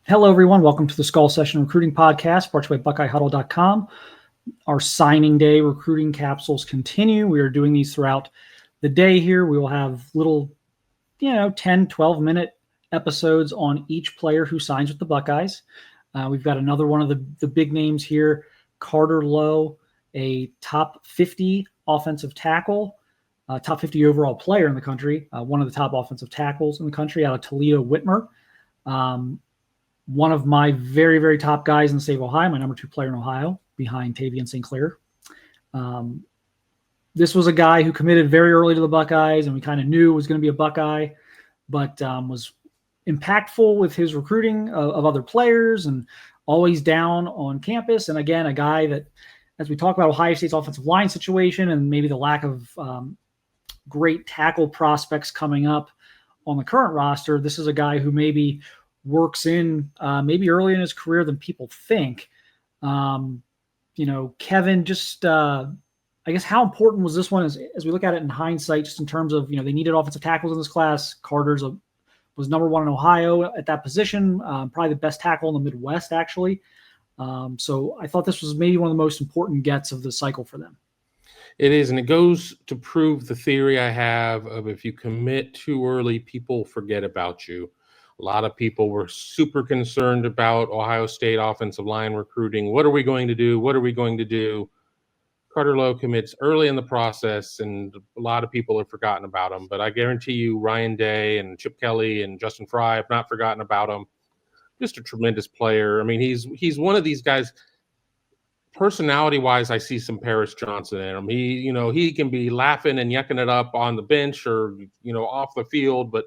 Hello, everyone. Welcome to the Skull Session Recruiting Podcast, brought to you by BuckeyeHuddle.com. Our signing day recruiting capsules continue. We are doing these throughout the day here. We will have little, 10, 12-minute episodes on each player who signs with the Buckeyes. We've got another one of the big names here, Carter Lowe, a top 50 offensive tackle, top 50 overall player in the country, one of the top offensive tackles in the country out of Toledo, Whitmer. One of my very, very top guys in the state of Ohio, my number 2 player in Ohio, behind Tavian St. Clair. This was a guy who committed very early to the Buckeyes, and we kind of knew was going to be a Buckeye, but was impactful with his recruiting of other players and always down on campus. And again, a guy that, as we talk about Ohio State's offensive line situation and maybe the lack of great tackle prospects coming up on the current roster, this is a guy who maybe works in maybe early in his career than people think. Kevin, just I guess how important was this one as we look at it in hindsight, just in terms of, they needed offensive tackles in this class. Carter's was number 1 in Ohio at that position, probably the best tackle in the Midwest, actually. So I thought this was maybe one of the most important gets of the cycle for them. It is, and it goes to prove the theory I have of if you commit too early, people forget about you. A lot of people were super concerned about Ohio State offensive line recruiting. What are we going to do? What are we going to do? Carter Lowe commits early in the process, and a lot of people have forgotten about him. But I guarantee you Ryan Day and Chip Kelly and Justin Fry have not forgotten about him. Just a tremendous player. I mean, he's one of these guys. Personality-wise, I see some Paris Johnson in him. He can be laughing and yucking it up on the bench or, off the field, but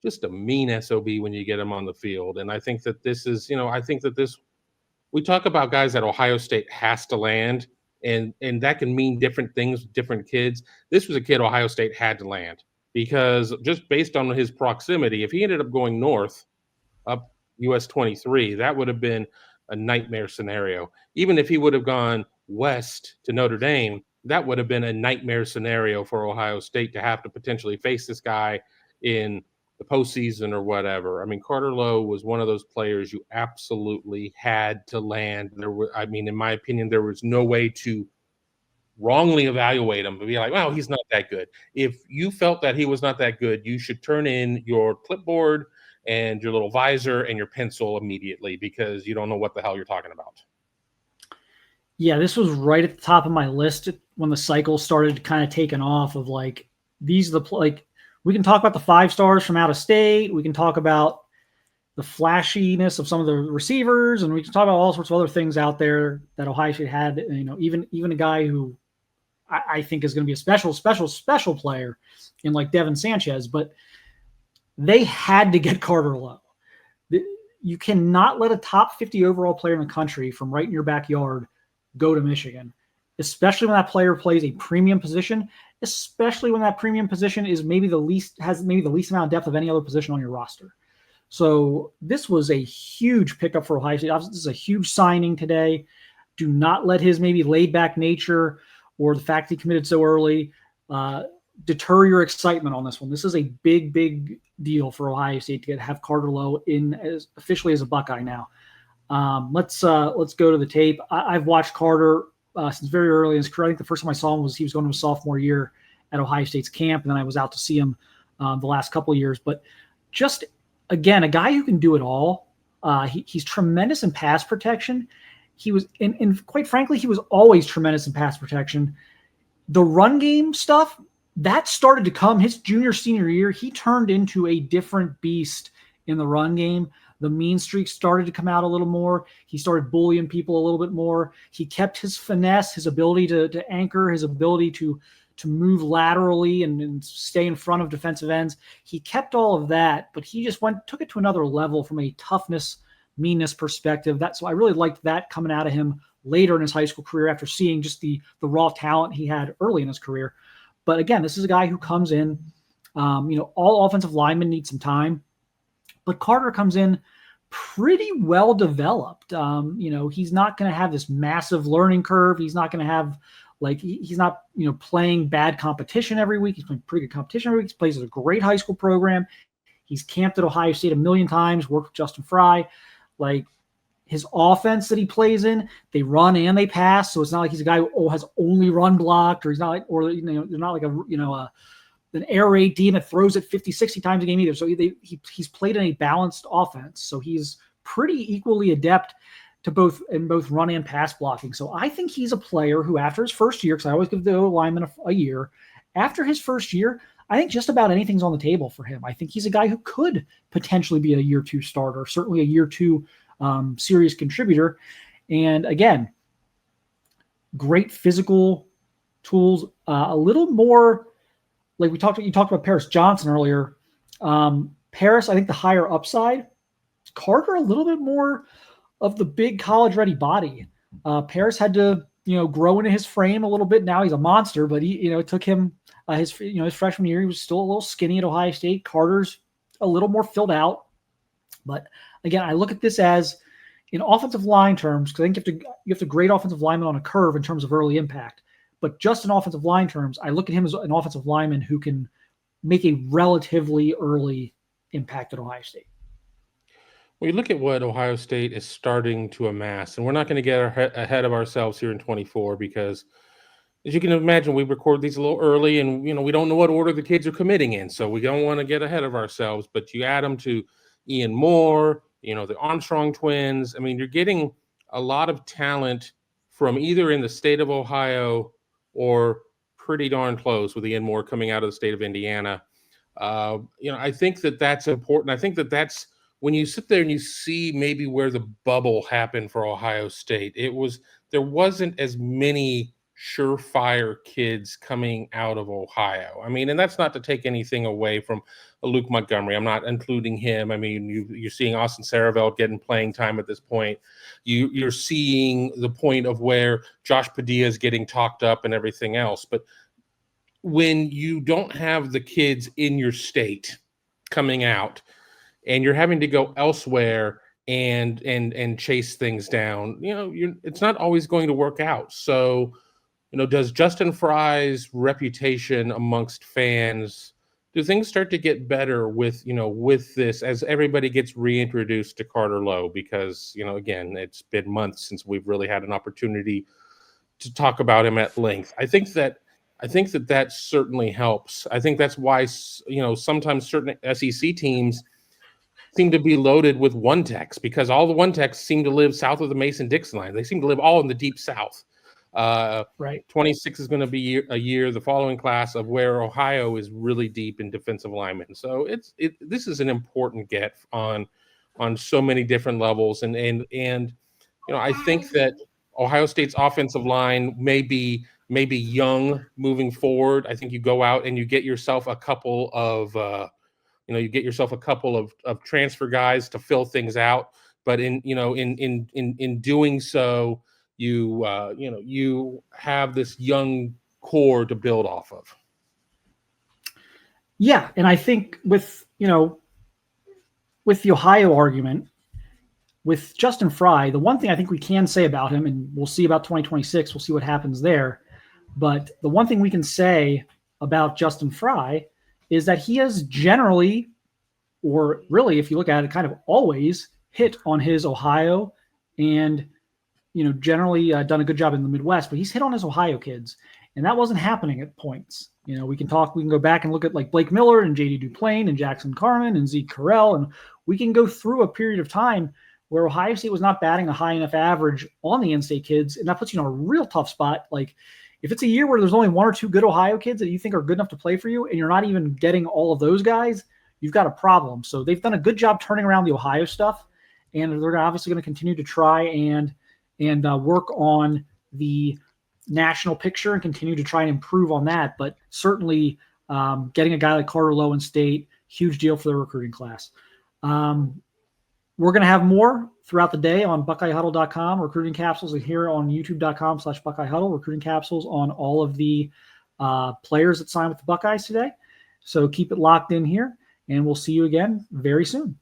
just a mean SOB when you get him on the field. And I think that this is, we talk about guys that Ohio State has to land, and that can mean different things with different kids. This was a kid Ohio State had to land because just based on his proximity, if he ended up going north up US 23, that would have been a nightmare scenario. Even if he would have gone west to Notre Dame, that would have been a nightmare scenario for Ohio State to have to potentially face this guy in the postseason or whatever. I mean, Carter Lowe was one of those players you absolutely had to land. In my opinion, there was no way to wrongly evaluate him, but be like, well, he's not that good. If you felt that he was not that good, you should turn in your clipboard and your little visor and your pencil immediately, because you don't know what the hell you're talking about. Yeah, this was right at the top of my list when the cycle started kind of taking off of these are we can talk about the 5 stars from out of state. We can talk about the flashiness of some of the receivers, and we can talk about all sorts of other things out there that Ohio State had. Even a guy who I think is going to be a special player in Devin Sanchez, but they had to get Carter Lowe. You cannot let a top 50 overall player in the country from right in your backyard go to Michigan, especially when that player plays a premium position, especially when that premium position is maybe the least amount of depth of any other position on your roster. So this was a huge pickup for Ohio State. Obviously, this is a huge signing today. Do not let his maybe laid back nature or the fact he committed so early deter your excitement on this one. This is a big, big deal for Ohio State to have Carter Lowe in officially as a Buckeye now. Let's go to the tape. I've watched Carter since very early in his career. I think the first time I saw him was he was going to his sophomore year at Ohio State's camp, and then I was out to see him the last couple of years. But just, again, a guy who can do it all. He's tremendous in pass protection. He was, and quite frankly, he was always tremendous in pass protection. The run game stuff, that started to come his senior year. He turned into a different beast in the run game. The mean streak started to come out a little more. He started bullying people a little bit more. He kept his finesse, his ability to anchor, his ability to move laterally and stay in front of defensive ends. He kept all of that, but he just took it to another level from a toughness, meanness perspective. So I really liked that coming out of him later in his high school career after seeing just the raw talent he had early in his career. But again, this is a guy who comes in, all offensive linemen need some time, but Carter comes in pretty well developed. He's not going to have this massive learning curve. He's not going to have he's not, playing bad competition every week. He's playing pretty good competition every week. He plays at a great high school program. He's camped at Ohio State a million times, worked with Justin Fry. Like his offense that he plays in, they run and they pass. So it's not like he's a guy who has only run blocked, or he's not like, or they're not like an air raid team that throws it 50, 60 times a game either. So he's played in a balanced offense. So he's pretty equally adept to both run and pass blocking. So I think he's a player who, after his first year, because I always give the lineman a year, after his first year, I think just about anything's on the table for him. I think he's a guy who could potentially be a year 2 starter, certainly a year 2 serious contributor. And again, great physical tools, a little more like you talked about Paris Johnson earlier. Paris, I think the higher upside. Carter, a little bit more of the big college ready body. Paris had to, grow into his frame a little bit. Now he's a monster, but it took him his freshman year. He was still a little skinny at Ohio State. Carter's a little more filled out. But again, I look at this as in offensive line terms, because I think you have to grade offensive linemen on a curve in terms of early impact. But just in offensive line terms, I look at him as an offensive lineman who can make a relatively early impact at Ohio State. Well, you look at what Ohio State is starting to amass, and we're not going to get ahead of ourselves here in 24 because, as you can imagine, we record these a little early, and we don't know what order the kids are committing in, so we don't want to get ahead of ourselves. But you add them to Ian Moore, the Armstrong twins. I mean, you're getting a lot of talent from either in the state of Ohio or pretty darn close, with Ian Moore coming out of the state of Indiana. I think that's important. I think that's when you sit there and you see maybe where the bubble happened for Ohio State. There wasn't as many surefire kids coming out of Ohio. I mean, and that's not to take anything away from Luke Montgomery. I'm not including him. I mean, you're seeing Austin Saravelt getting playing time at this point. You're seeing the point of where Josh Padilla is getting talked up and everything else. But when you don't have the kids in your state coming out, and you're having to go elsewhere and chase things down, it's not always going to work out. So, does Justin Fry's reputation amongst fans, do things start to get better with this as everybody gets reintroduced to Carter Lowe? Because, again, it's been months since we've really had an opportunity to talk about him at length. I think that certainly helps. I think that's why, sometimes certain SEC teams seem to be loaded with one techs, because all the one techs seem to live south of the Mason-Dixon line. They seem to live all in the deep south. Right. 26 is going to be a year, the following class, of where Ohio is really deep in defensive linemen. So this is an important get on so many different levels. And I think that Ohio State's offensive line may be young moving forward. I think you go out and you get yourself a couple of of transfer guys to fill things out. But in doing so, you have this young core to build off of. Yeah, and I think with the Ohio argument, with Justin Fry, the one thing I think we can say about him, and we'll see about 2026, we'll see what happens there, but the one thing we can say about Justin Fry is that he has generally, or really, if you look at it, kind of always hit on his Ohio and, generally done a good job in the Midwest, but he's hit on his Ohio kids. And that wasn't happening at points. We can go back and look at like Blake Miller and J.D. Duplain and Jackson Carman and Zeke Carell, and we can go through a period of time where Ohio State was not batting a high enough average on the in-state kids, and that puts you in a real tough spot. Like, if it's a year where there's only one or two good Ohio kids that you think are good enough to play for you, and you're not even getting all of those guys, you've got a problem. So they've done a good job turning around the Ohio stuff, and they're obviously going to continue to try and work on the national picture and continue to try and improve on that. But certainly getting a guy like Carter Lowe in state, huge deal for the recruiting class. We're going to have more throughout the day on BuckeyeHuddle.com, recruiting capsules, and here on YouTube.com/BuckeyeHuddle, recruiting capsules on all of the players that signed with the Buckeyes today. So keep it locked in here, and we'll see you again very soon.